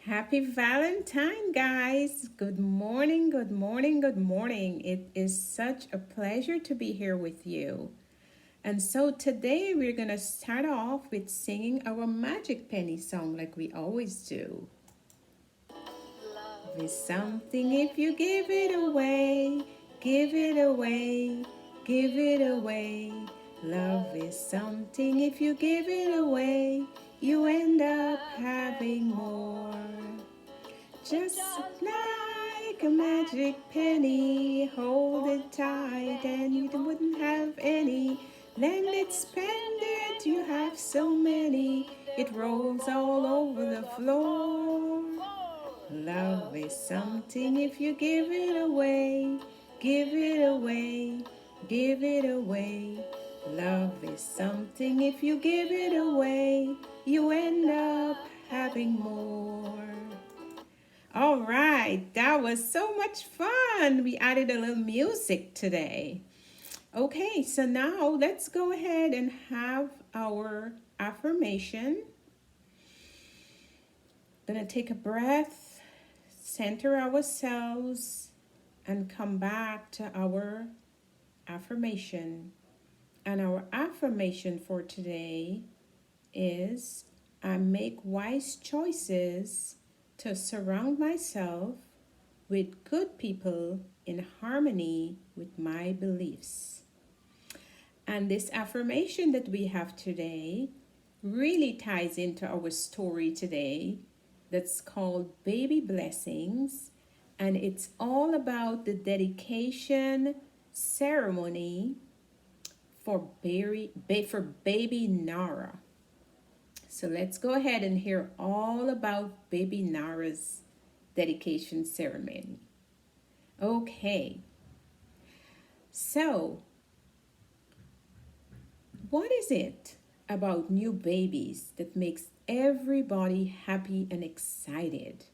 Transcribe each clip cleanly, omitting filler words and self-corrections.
Happy Valentine, guys. Good morning, good morning, good morning. It is such a pleasure to be here with you. And so today we're going to start off with singing our Magic Penny song like we always do. Love is something if you give it away, give it away, give it away. Love is something if you give it away, you end up having more. Just like a magic penny, hold it tight and you wouldn't have any. Lend it, spend it, you have so many. It rolls all over the floor. Love is something if you give it away, give it away, give it away. Love is something if you give it away, you end up having more. All right, that was so much fun. We added a little music today. Okay, so now let's go ahead and have our affirmation. Gonna take a breath, center ourselves, and come back to our affirmation. And our affirmation for today is I make wise choices to surround myself with good people in harmony with my beliefs. And this affirmation that we have today really ties into our story today that's called Baby Blessings. And it's all about the dedication ceremony for baby Nara. So let's go ahead and hear all about baby Nara's dedication ceremony. Okay, so what is it about new babies that makes everybody happy and excited?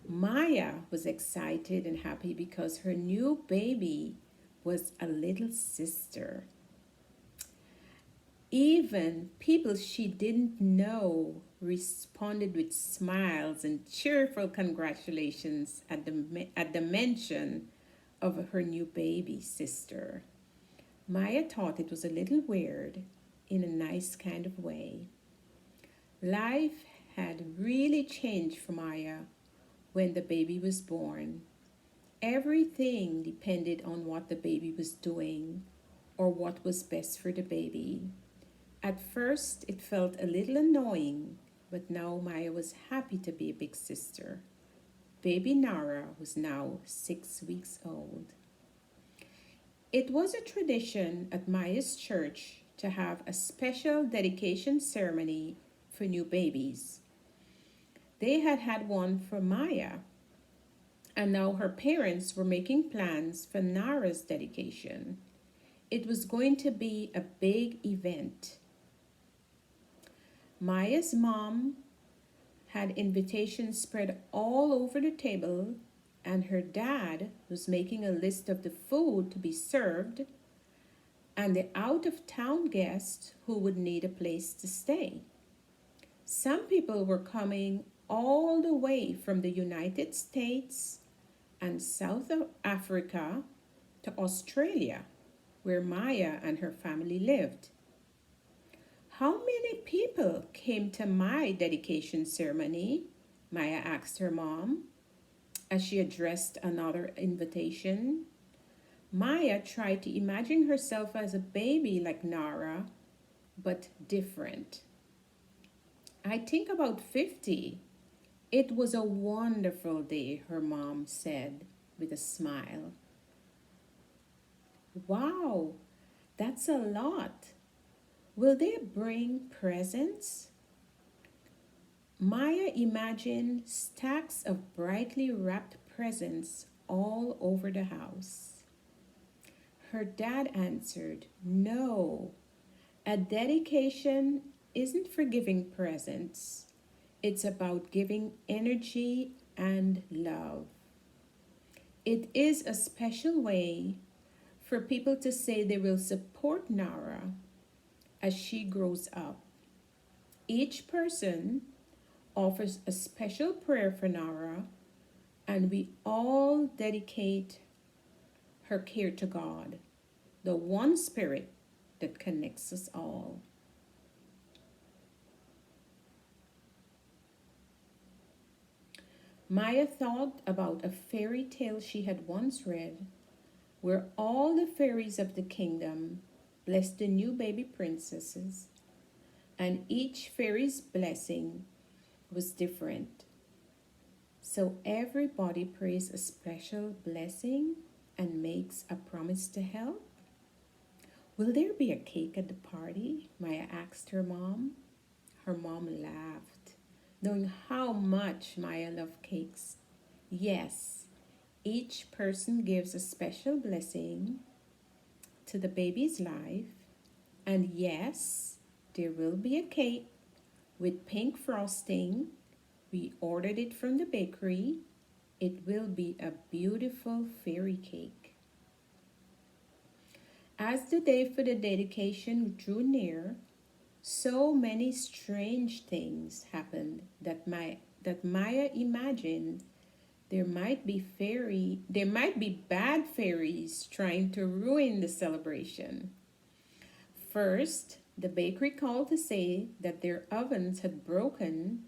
Maya was excited and happy because her new baby was a little sister. Even people she didn't know responded with smiles and cheerful congratulations at the mention of her new baby sister. Maya thought it was a little weird in a nice kind of way. Life had really changed for Maya when the baby was born. Everything depended on what the baby was doing or what was best for the baby. At first, it felt a little annoying, but now Maya was happy to be a big sister. Baby Nara was now 6 weeks old. It was a tradition at Maya's church to have a special dedication ceremony for new babies. They had had one for Maya, and now her parents were making plans for Nara's dedication. It was going to be a big event. Maya's mom had invitations spread all over the table, and her dad was making a list of the food to be served and the out of town guests who would need a place to stay. Some people were coming all the way from the United States and South Africa to Australia, where Maya and her family lived. How many people came to my dedication ceremony? Maya asked her mom as she addressed another invitation. Maya tried to imagine herself as a baby like Nara, but different. I think about 50. It was a wonderful day, her mom said with a smile. Wow, that's a lot. Will they bring presents? Maya imagined stacks of brightly wrapped presents all over the house. Her dad answered, No, a dedication isn't for giving presents, it's about giving energy and love. It is a special way for people to say they will support Nara as she grows up. Each person offers a special prayer for Nara, and we all dedicate her care to God, the one spirit that connects us all. Maya thought about a fairy tale she had once read where all the fairies of the kingdom blessed the new baby princesses, and each fairy's blessing was different. So everybody prays a special blessing and makes a promise to help. Will there be a cake at the party? Maya asked her mom. Her mom laughed, knowing how much Maya loved cakes. Yes, each person gives a special blessing to the baby's life, and yes, there will be a cake with pink frosting. We ordered it from the bakery. It will be a beautiful fairy cake. As the day for the dedication drew near, so many strange things happened that Maya imagined there might be bad fairies trying to ruin the celebration. First, the bakery called to say that their ovens had broken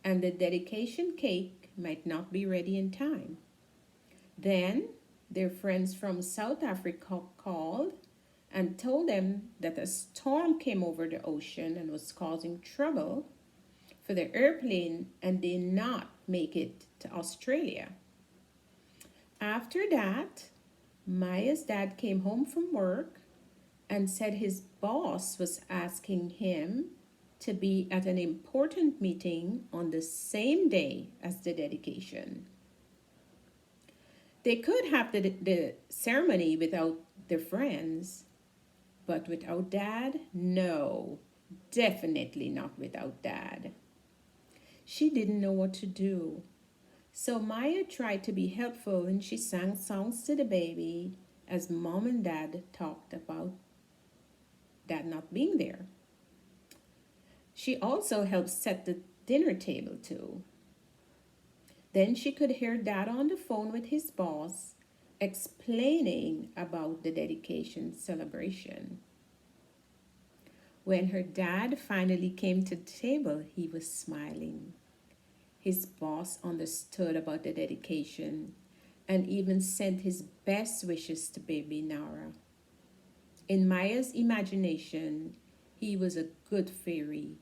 and the dedication cake might not be ready in time. Then, their friends from South Africa called and told them that a storm came over the ocean and was causing trouble for their airplane and did not make it to Australia. After that, Maya's dad came home from work and said his boss was asking him to be at an important meeting on the same day as the dedication. They could have the ceremony without their friends, but without Dad? No, definitely not without Dad. She didn't know what to do. So Maya tried to be helpful and she sang songs to the baby as Mom and Dad talked about Dad not being there. She also helped set the dinner table too. Then she could hear Dad on the phone with his boss explaining about the dedication celebration. When her dad finally came to the table, he was smiling. His boss understood about the dedication and even sent his best wishes to baby Nara. In Maya's imagination, he was a good fairy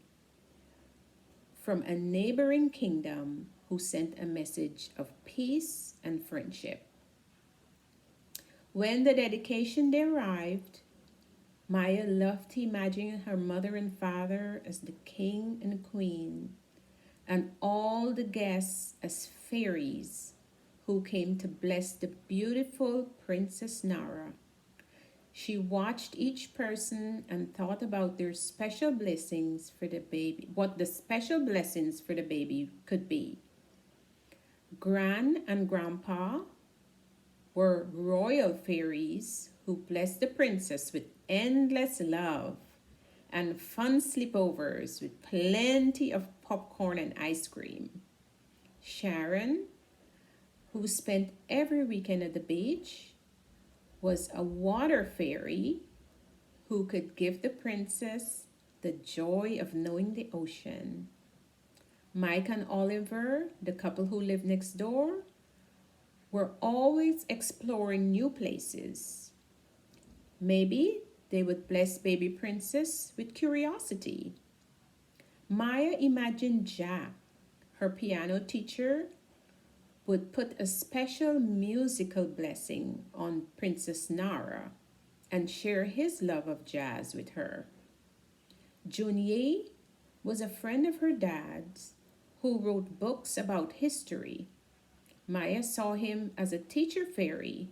from a neighboring kingdom who sent a message of peace and friendship. When the dedication day arrived, Maya loved to imagine her mother and father as the king and queen, and all the guests as fairies who came to bless the beautiful Princess Nara. She watched each person and thought about their special blessings for the baby, what the special blessings for the baby could be. Gran and Grandpa were royal fairies who blessed the princess with endless love and fun sleepovers with plenty of popcorn and ice cream. Sharon, who spent every weekend at the beach, was a water fairy who could give the princess the joy of knowing the ocean. Mike and Oliver, the couple who lived next door, were always exploring new places. Maybe they would bless baby princess with curiosity. Maya imagined Jack, her piano teacher, would put a special musical blessing on Princess Nara and share his love of jazz with her. Junier was a friend of her dad's who wrote books about history. Maya saw him as a teacher fairy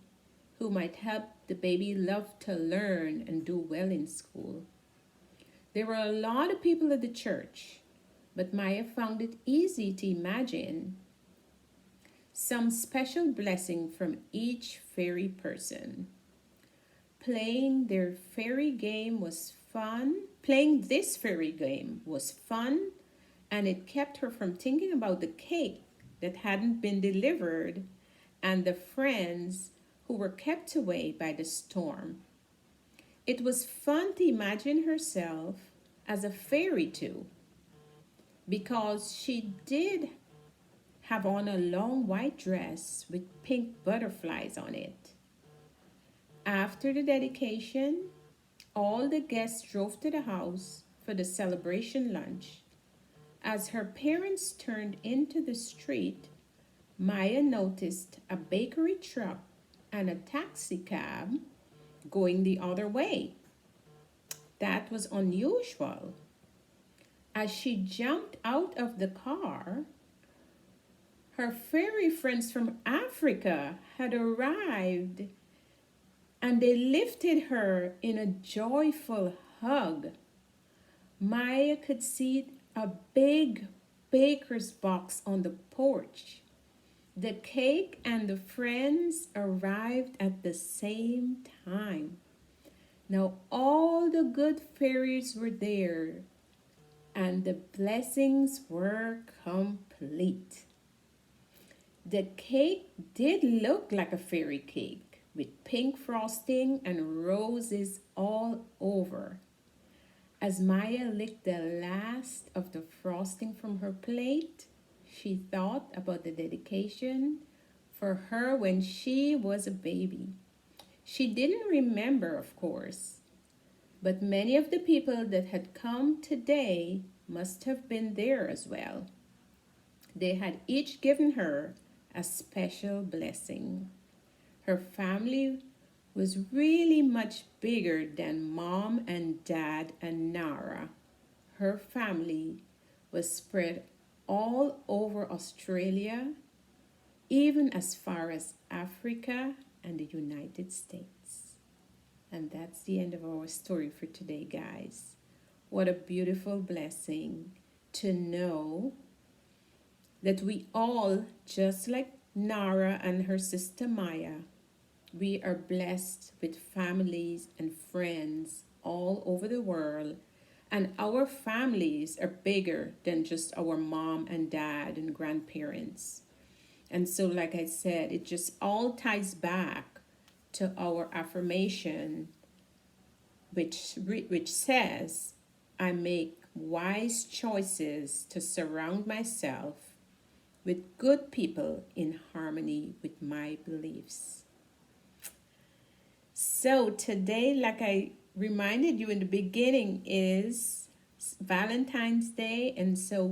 who might help the baby love to learn and do well in school. There were a lot of people at the church, but Maya found it easy to imagine some special blessing from each fairy person. Playing this fairy game was fun and it kept her from thinking about the cake that hadn't been delivered and the friends who were kept away by the storm. It was fun to imagine herself as a fairy too, because she did have on a long white dress with pink butterflies on it. After the dedication, all the guests drove to the house for the celebration lunch. As her parents turned into the street, Maya noticed a bakery truck and a taxi cab going the other way. That was unusual. As she jumped out of the car, her fairy friends from Africa had arrived and they lifted her in a joyful hug. Maya could see a big baker's box on the porch. The cake and the friends arrived at the same time. Now all the good fairies were there and the blessings were complete. The cake did look like a fairy cake with pink frosting and roses all over. As Maya licked the last of the frosting from her plate, she thought about the dedication for her when she was a baby. She didn't remember, of course, but many of the people that had come today must have been there as well. They had each given her a special blessing. Her family was really much bigger than mom and dad and Nara. Her family was spread all over Australia, even as far as Africa and the United States. And that's the end of our story for today, guys. What a beautiful blessing to know that we all, just like Nara and her sister Maya, we are blessed with families and friends all over the world, and our families are bigger than just our mom and dad and grandparents. And so, like I said, it just all ties back to our affirmation, which says, I make wise choices to surround myself with good people in harmony with my beliefs. So today, like I reminded you in the beginning, is Valentine's Day, and so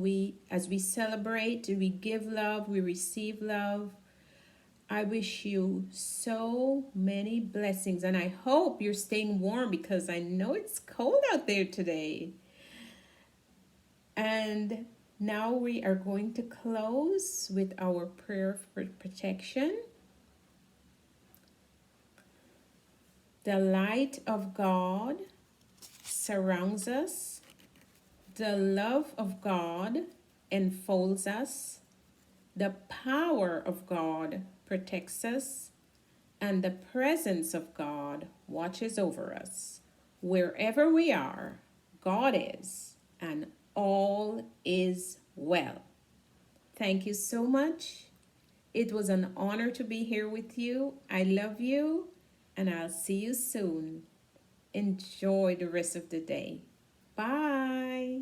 as we celebrate, we give love, we receive love. I wish you so many blessings, and I hope you're staying warm because I know it's cold out there today. And now we are going to close with our prayer for protection. The light of God surrounds us. The love of God enfolds us. The power of God protects us. And the presence of God watches over us. Wherever we are, God is, and all is well. Thank you so much. It was an honor to be here with you. I love you, and I'll see you soon. Enjoy the rest of the day. Bye.